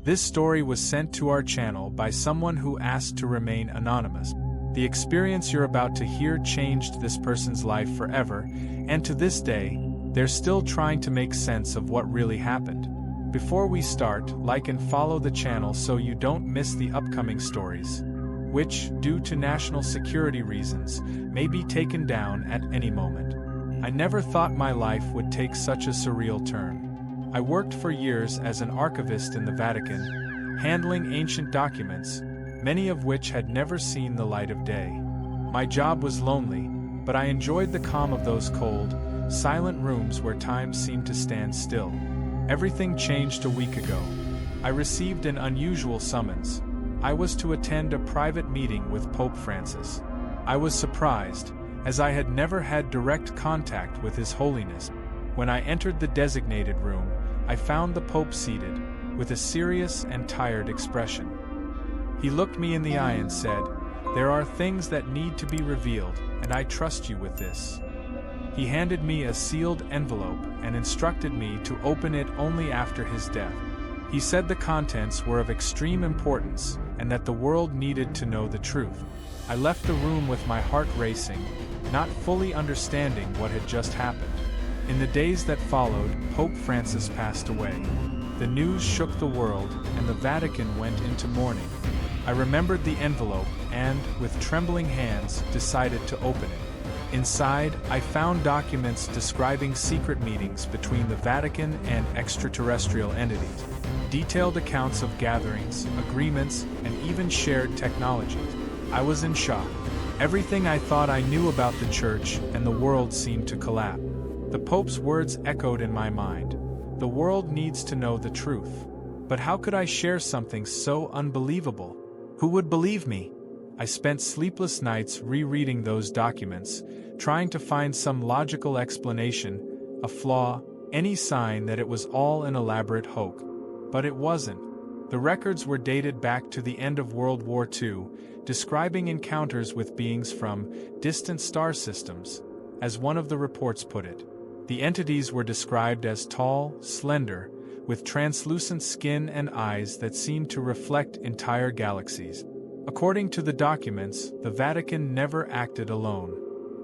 This story was sent to our channel by someone who asked to remain anonymous. The experience you're about to hear changed this person's life forever, and to this day, they're still trying to make sense of what really happened. Before we start, like and follow the channel so you don't miss the upcoming stories, which, due to national security reasons, may be taken down at any moment. I never thought my life would take such a surreal turn. I worked for years as an archivist in the Vatican, handling ancient documents, many of which had never seen the light of day. My job was lonely, but I enjoyed the calm of those cold, silent rooms where time seemed to stand still. Everything changed a week ago. I received an unusual summons. I was to attend a private meeting with PopeFrancis. I was surprised, as I had never had direct contact with His Holiness. When I entered the designated room, I found the Pope seated, with a serious and tired expression. He looked me in the eye and said, "There are things that need to be revealed, and I trust you with this." He handed me a sealed envelope and instructed me to open it only after his death. He said the contents were of extreme importance and that the world needed to know the truth. I left the room with my heart racing, not fully understanding what had just happened. In the days that followed, Pope Francis passed away. The news shook the world, and the Vatican went into mourning. I remembered the envelope and, with trembling hands, decided to open it. Inside, I found documents describing secret meetings between the Vatican and extraterrestrial entities, detailed accounts of gatherings, agreements, and even shared technologies. I was in shock. Everything I thought I knew about the Church and the world seemed to collapse. The Pope's words echoed in my mind. The world needs to know the truth. But how could I share something so unbelievable? Who would believe me? I spent sleepless nights rereading those documents, trying to find some logical explanation, a flaw, any sign that it was all an elaborate hoax. But it wasn't. The records were dated back to the end of World War II, describing encounters with beings from distant star systems, as one of the reports put it. The entities were described as tall, slender, with translucent skin and eyes that seemed to reflect entire galaxies. According to the documents, the Vatican never acted alone.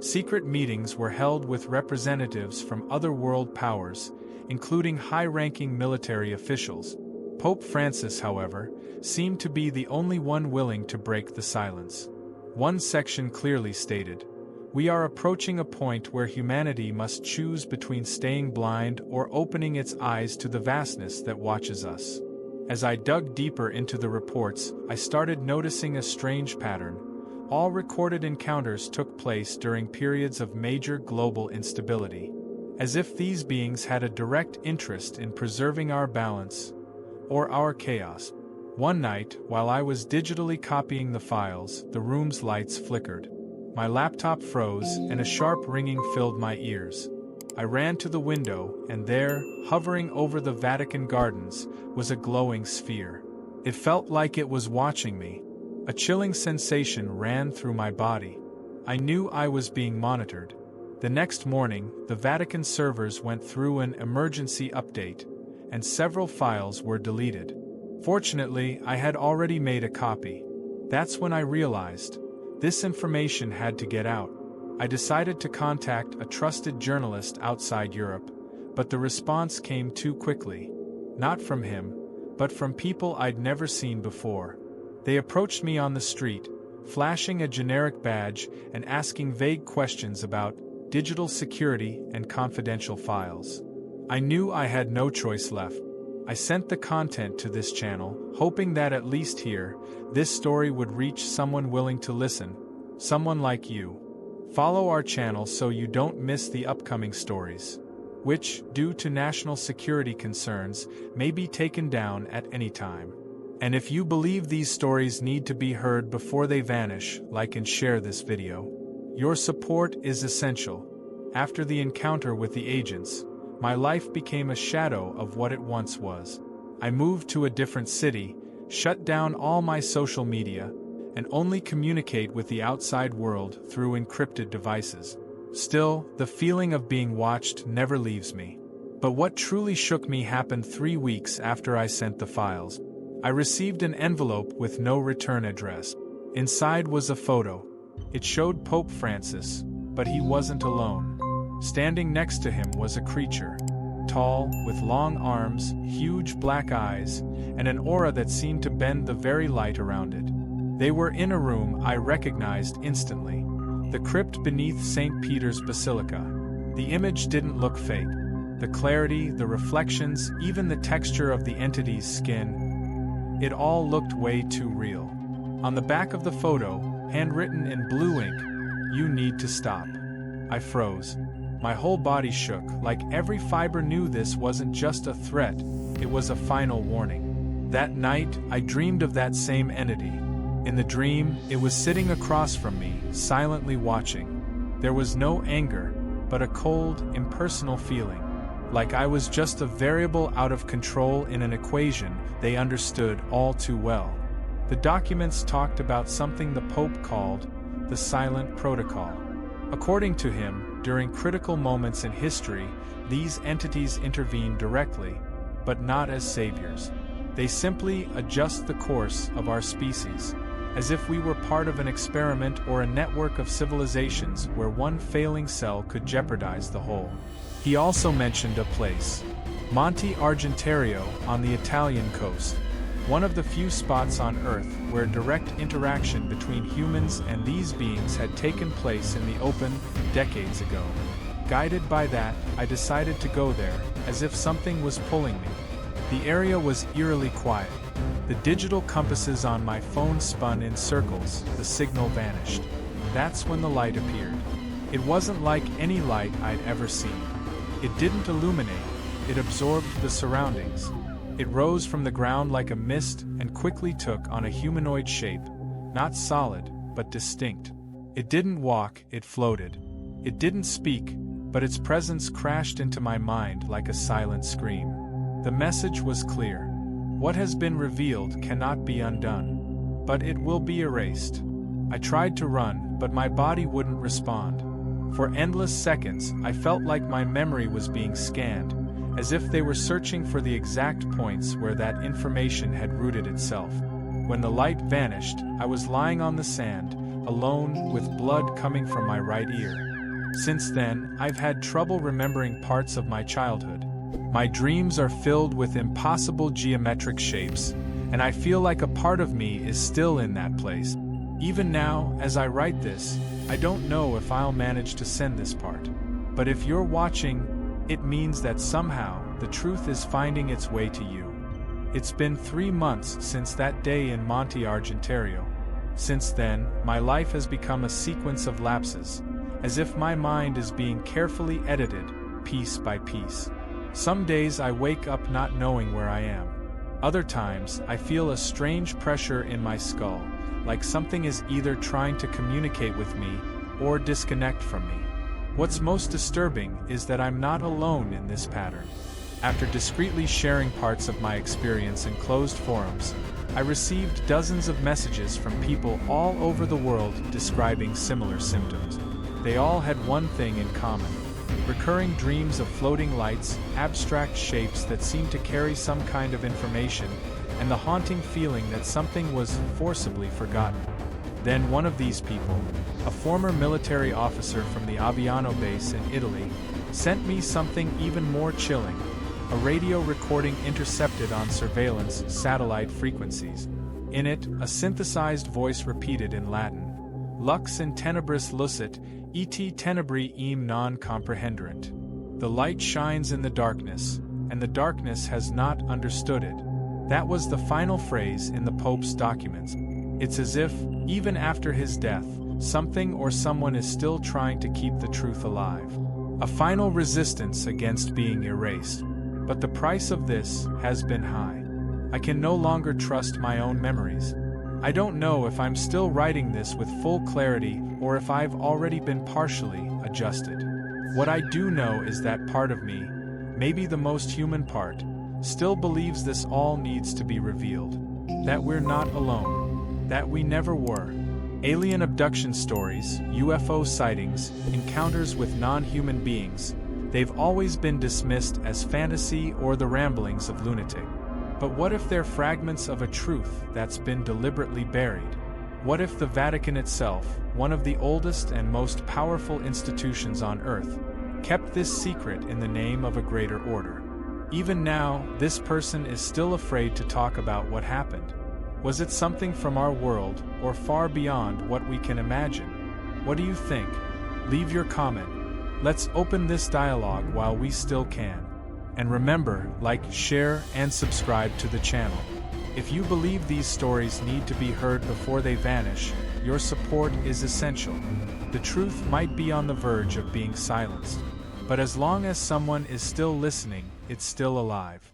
Secret meetings were held with representatives from other world powers, including high-ranking military officials. Pope Francis, however, seemed to be the only one willing to break the silence. One section clearly stated, "We are approaching a point where humanity must choose between staying blind or opening its eyes to the vastness that watches us." As I dug deeper into the reports, I started noticing a strange pattern. All recorded encounters took place during periods of major global instability, as if these beings had a direct interest in preserving our balance or our chaos. One night, while I was digitally copying the files, the room's lights flickered. My laptop froze, and a sharp ringing filled my ears. I ran to the window, and there, hovering over the Vatican gardens, was a glowing sphere. It felt like it was watching me. A chilling sensation ran through my body. I knew I was being monitored. The next morning, the Vatican servers went through an emergency update, and several files were deleted. Fortunately, I had already made a copy. That's when I realized this information had to get out. I decided to contact a trusted journalist outside Europe, but the response came too quickly. Not from him, but from people I'd never seen before. They approached me on the street, flashing a generic badge and asking vague questions about digital security and confidential files. I knew I had no choice left. I sent the content to this channel, hoping that at least here, this story would reach someone willing to listen, someone like you. Follow our channel so you don't miss the upcoming stories, which, due to national security concerns, may be taken down at any time. And if you believe these stories need to be heard before they vanish, like and share this video. Your support is essential. After the encounter with the agents, my life became a shadow of what it once was. I moved to a different city, shut down all my social media, and only communicate with the outside world through encrypted devices. Still, the feeling of being watched never leaves me. But what truly shook me happened 3 weeks after I sent the files. I received an envelope with no return address. Inside was a photo. It showed PopeFrancis, but he wasn't alone. Standing next to him was a creature. Tall, with long arms, huge black eyes, and an aura that seemed to bend the very light around it. They were in a room I recognized instantly. The crypt beneath St. Peter's Basilica. The image didn't look fake. The clarity, the reflections, even the texture of the entity's skin. It all looked way too real. On the back of the photo, handwritten in blue ink, "You need to stop." I froze. My whole body shook, like every fiber knew this wasn't just a threat, it was a final warning. That night, I dreamed of that same entity. In the dream, it was sitting across from me, silently watching. There was no anger, but a cold, impersonal feeling. Like I was just a variable out of control in an equation they understood all too well. The documents talked about something the Pope called the silent protocol. According to him, during critical moments in history, these entities intervene directly, but not as saviors. They simply adjust the course of our species, as if we were part of an experiment or a network of civilizations where one failing cell could jeopardize the whole. He also mentioned a place, Monte Argentario, on the Italian coast, one of the few spots on Earth where direct interaction between humans and these beings had taken place in the open, decades ago. Guided by that, I decided to go there, as if something was pulling me. The area was eerily quiet. The digital compasses on my phone spun in circles, the signal vanished. That's when the light appeared. It wasn't like any light I'd ever seen. It didn't illuminate, it absorbed the surroundings. It rose from the ground like a mist and quickly took on a humanoid shape, not solid, but distinct. It didn't walk, it floated. It didn't speak, but its presence crashed into my mind like a silent scream. The message was clear. What has been revealed cannot be undone, but it will be erased. I tried to run, but my body wouldn't respond. For endless seconds, I felt like my memory was being scanned, as if they were searching for the exact points where that information had rooted itself. When the light vanished, I was lying on the sand, alone, with blood coming from my right ear. Since then, I've had trouble remembering parts of my childhood. My dreams are filled with impossible geometric shapes, and I feel like a part of me is still in that place. Even now, as I write this, I don't know if I'll manage to send this part. But if you're watching, it means that somehow the truth is finding its way to you. It's been 3 months since that day in Monte Argentario. Since then, my life has become a sequence of lapses, as if my mind is being carefully edited, piece by piece. Some days I wake up not knowing where I am. Other times, I feel a strange pressure in my skull, like something is either trying to communicate with me or disconnect from me. What's most disturbing is that I'm not alone in this pattern. After discreetly sharing parts of my experience in closed forums, I received dozens of messages from people all over the world describing similar symptoms. They all had one thing in common: recurring dreams of floating lights, abstract shapes that seemed to carry some kind of information, and the haunting feeling that something was forcibly forgotten. Then one of these people, a former military officer from the Aviano base in Italy, sent me something even more chilling: a radio recording intercepted on surveillance satellite frequencies. In it, a synthesized voice repeated in Latin, "Lux in tenebris lucet, et tenebri eam non comprehenderant." The light shines in the darkness, and the darkness has not understood it. That was the final phrase in the Pope's documents. It's as if, even after his death, something or someone is still trying to keep the truth alive. A final resistance against being erased. But the price of this has been high. I can no longer trust my own memories. I don't know if I'm still writing this with full clarity or if I've already been partially adjusted. What I do know is that part of me, maybe the most human part, still believes this all needs to be revealed. That we're not alone. That we never were. Alien abduction stories, UFO sightings, encounters with non-human beings, they've always been dismissed as fantasy or the ramblings of lunatic. But what if they're fragments of a truth that's been deliberately buried? What if the Vatican itself, one of the oldest and most powerful institutions on Earth, kept this secret in the name of a greater order? Even now, this person is still afraid to talk about what happened. Was it something from our world, or far beyond what we can imagine? What do you think? Leave your comment. Let's open this dialogue while we still can. And remember, like, share, and subscribe to the channel. If you believe these stories need to be heard before they vanish, your support is essential. The truth might be on the verge of being silenced, but as long as someone is still listening, it's still alive.